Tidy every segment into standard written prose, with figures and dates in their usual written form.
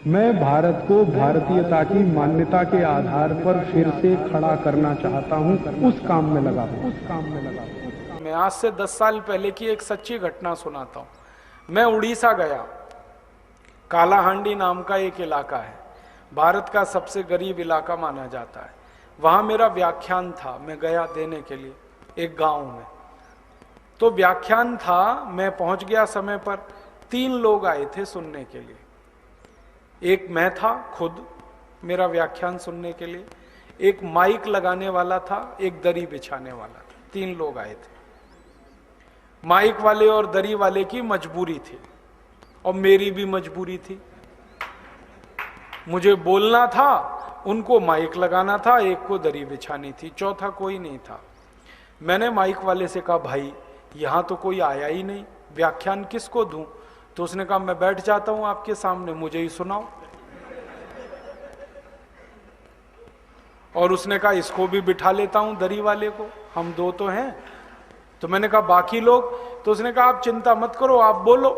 मैं भारत को भारतीयता की मान्यता के आधार पर फिर से खड़ा करना चाहता हूं, उस काम में लगा हूं। मैं आज से 10 साल पहले की एक सच्ची घटना सुनाता हूं। मैं उड़ीसा गया। कालाहांडी नाम का एक इलाका है, भारत का सबसे गरीब इलाका माना जाता है। वहां मेरा व्याख्यान था, मैं गया देने के लिए एक गांव में। तो व्याख्यान था, मैं पहुंच गया समय पर। 3 लोग आए थे सुनने के लिए। एक मैं था खुद, मेरा व्याख्यान सुनने के लिए, एक माइक लगाने वाला था, एक दरी बिछाने वाला था। 3 लोग आए थे। माइक वाले और दरी वाले की मजबूरी थी और मेरी भी मजबूरी थी। मुझे बोलना था, उनको माइक लगाना था, एक को दरी बिछानी थी, चौथा कोई नहीं था। मैंने माइक वाले से कहा, भाई यहां तो कोई आया ही नहीं, व्याख्यान किसको दूं? तो उसने कहा, मैं बैठ जाता हूं आपके सामने, मुझे ही सुनाओ। और उसने कहा, इसको भी बिठा लेता हूं दरी वाले को, हम 2 तो हैं। तो मैंने कहा, बाकी लोग? तो उसने कहा, आप चिंता मत करो, आप बोलो,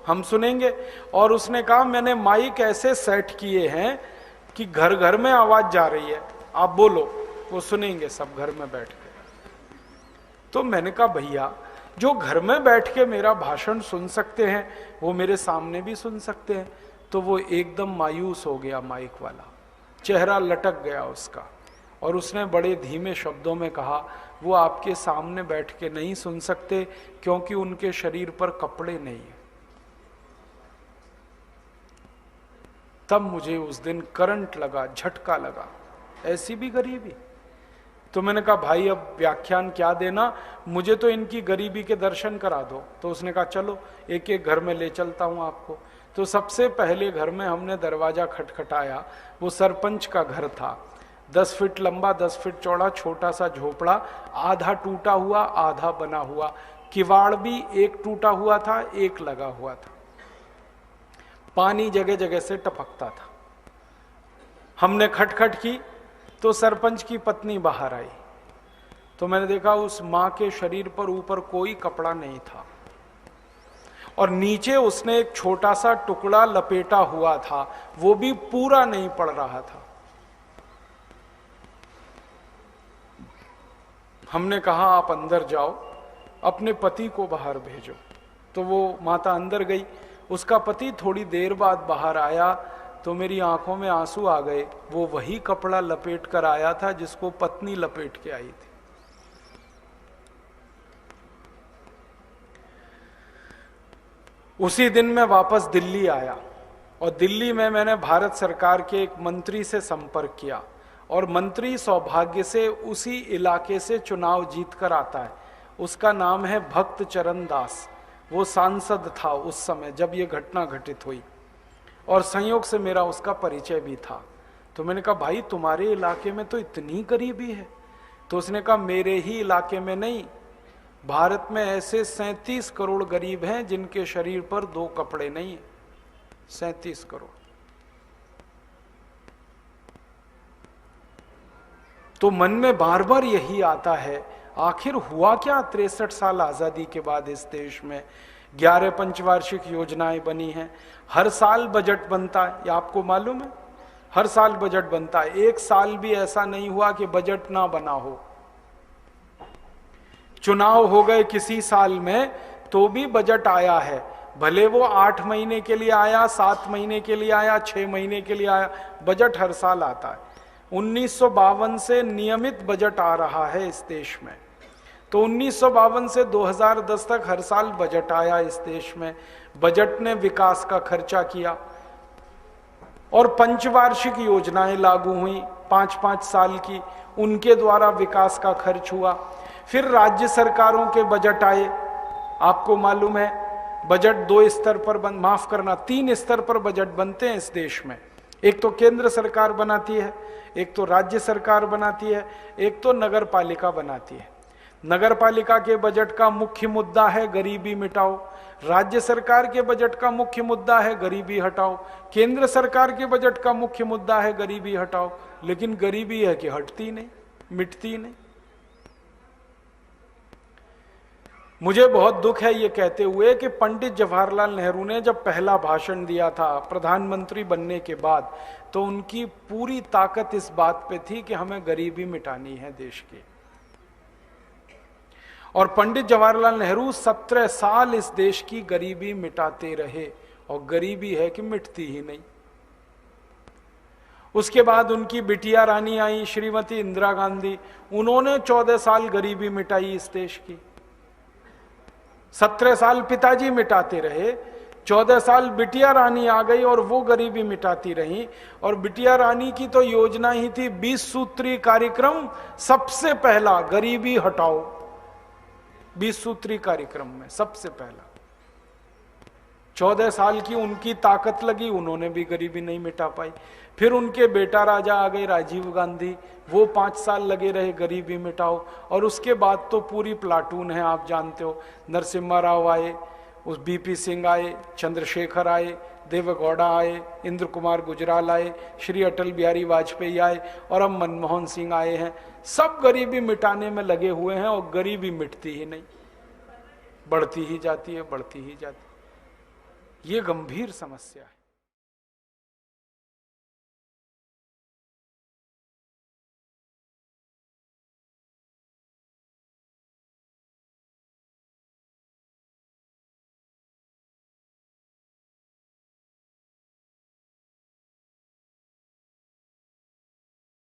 हम सुनेंगे। और उसने कहा, मैंने माइक ऐसे सेट किए हैं कि घर घर में आवाज जा रही है, आप बोलो, वो सुनेंगे सब घर में बैठ के। तो मैंने कहा, भैया जो घर में बैठ के मेरा भाषण सुन सकते हैं वो मेरे सामने भी सुन सकते हैं। तो वो एकदम मायूस हो गया, माइक वाला, चेहरा लटक गया उसका। और उसने बड़े धीमे शब्दों में कहा, वो आपके सामने बैठ के नहीं सुन सकते क्योंकि उनके शरीर पर कपड़े नहीं है। तब मुझे उस दिन करंट लगा, झटका लगा, ऐसी भी गरीबी। तो मैंने कहा, भाई अब व्याख्यान क्या देना, मुझे तो इनकी गरीबी के दर्शन करा दो। तो उसने कहा, चलो एक एक घर में ले चलता हूं आपको। तो सबसे पहले घर में हमने दरवाजा खटखटाया। वो सरपंच का घर था, 10 फीट लंबा, 10 फीट चौड़ा, छोटा सा झोपड़ा, आधा टूटा हुआ आधा बना हुआ। किवाड़ भी एक टूटा हुआ था, एक लगा हुआ था। पानी जगह जगह से टपकता था। हमने खटखट की तो सरपंच की पत्नी बाहर आई। तो मैंने देखा उस मां के शरीर पर ऊपर कोई कपड़ा नहीं था और नीचे उसने एक छोटा सा टुकड़ा लपेटा हुआ था, वो भी पूरा नहीं पड़ रहा था। हमने कहा, आप अंदर जाओ, अपने पति को बाहर भेजो। तो वो माता अंदर गई। उसका पति थोड़ी देर बाद बाहर आया तो मेरी आंखों में आंसू आ गए। वो वही कपड़ा लपेट कर आया था जिसको पत्नी लपेट के आई थी। उसी दिन मैं वापस दिल्ली आया और दिल्ली में मैंने भारत सरकार के एक मंत्री से संपर्क किया और मंत्री सौभाग्य से उसी इलाके से चुनाव जीत कर आता है। उसका नाम है भक्त चरण दास। वो सांसद था उस समय जब ये घटना घटित हुई और संयोग से मेरा उसका परिचय भी था। तो मैंने कहा, भाई तुम्हारे इलाके में तो इतनी गरीबी है? तो उसने कहा, मेरे ही इलाके में नहीं, भारत में ऐसे 37 करोड़ गरीब हैं जिनके शरीर पर 2 कपड़े नहीं है। 37 करोड़। तो मन में बार बार यही आता है, आखिर हुआ क्या 63 साल आजादी के बाद इस देश में? 11 पंचवार्षिक योजनाएं बनी हैं, हर साल बजट बनता है, ये आपको मालूम है? हर साल बजट बनता है। एक साल भी ऐसा नहीं हुआ कि बजट ना बना हो। चुनाव हो गए किसी साल में तो भी बजट आया है, भले वो 8 महीने के लिए आया, 7 महीने के लिए आया, 6 महीने के लिए आया, बजट हर साल आता है। 1952 से नियमित बजट आ रहा है इस देश में। तो 1952 से 2010 तक हर साल बजट आया इस देश में। बजट ने विकास का खर्चा किया और पंचवार्षिक योजनाएं लागू हुई 5-5 साल की, उनके द्वारा विकास का खर्च हुआ। फिर राज्य सरकारों के बजट आए। आपको मालूम है बजट 2 स्तर पर माफ करना 3 स्तर पर बजट बनते हैं इस देश में। एक तो केंद्र सरकार बनाती है, एक तो राज्य सरकार बनाती है, एक तो नगर पालिका बनाती है। नगर पालिका के बजट का मुख्य मुद्दा है गरीबी मिटाओ, राज्य सरकार के बजट का मुख्य मुद्दा है गरीबी हटाओ, केंद्र सरकार के बजट का मुख्य मुद्दा है गरीबी हटाओ। लेकिन गरीबी है कि हटती नहीं, मिटती नहीं। मुझे बहुत दुख है ये कहते हुए कि पंडित जवाहरलाल नेहरू ने जब पहला भाषण दिया था प्रधानमंत्री बनने के बाद, तो उनकी पूरी ताकत इस बात पे थी कि हमें गरीबी मिटानी है देश की। और पंडित जवाहरलाल नेहरू 17 साल इस देश की गरीबी मिटाते रहे, और गरीबी है कि मिटती ही नहीं। उसके बाद उनकी बिटिया रानी आई श्रीमती इंदिरा गांधी, उन्होंने 14 साल गरीबी मिटाई इस देश की। 17 साल पिताजी मिटाते रहे, 14 साल बिटिया रानी आ गई और वो गरीबी मिटाती रही। और बिटिया रानी की तो योजना ही थी 20 सूत्री कार्यक्रम, सबसे पहला गरीबी हटाओ। 20 सूत्री कार्यक्रम में सबसे पहला 14 साल की उनकी ताकत लगी, उन्होंने भी गरीबी नहीं मिटा पाई। फिर उनके बेटा राजा आ गए राजीव गांधी, वो 5 साल लगे रहे गरीबी मिटाओ। और उसके बाद तो पूरी प्लाटून है, आप जानते हो, नरसिम्हा राव आए, उस बीपी सिंह आए, चंद्रशेखर आए, देवेगौड़ा आए, इंद्र कुमार गुजराल आए, श्री अटल बिहारी वाजपेयी आए, और अब मनमोहन सिंह आए हैं। सब गरीबी मिटाने में लगे हुए हैं, और गरीबी मिटती ही नहीं, बढ़ती ही जाती है, बढ़ती ही जाती है। ये गंभीर समस्या है।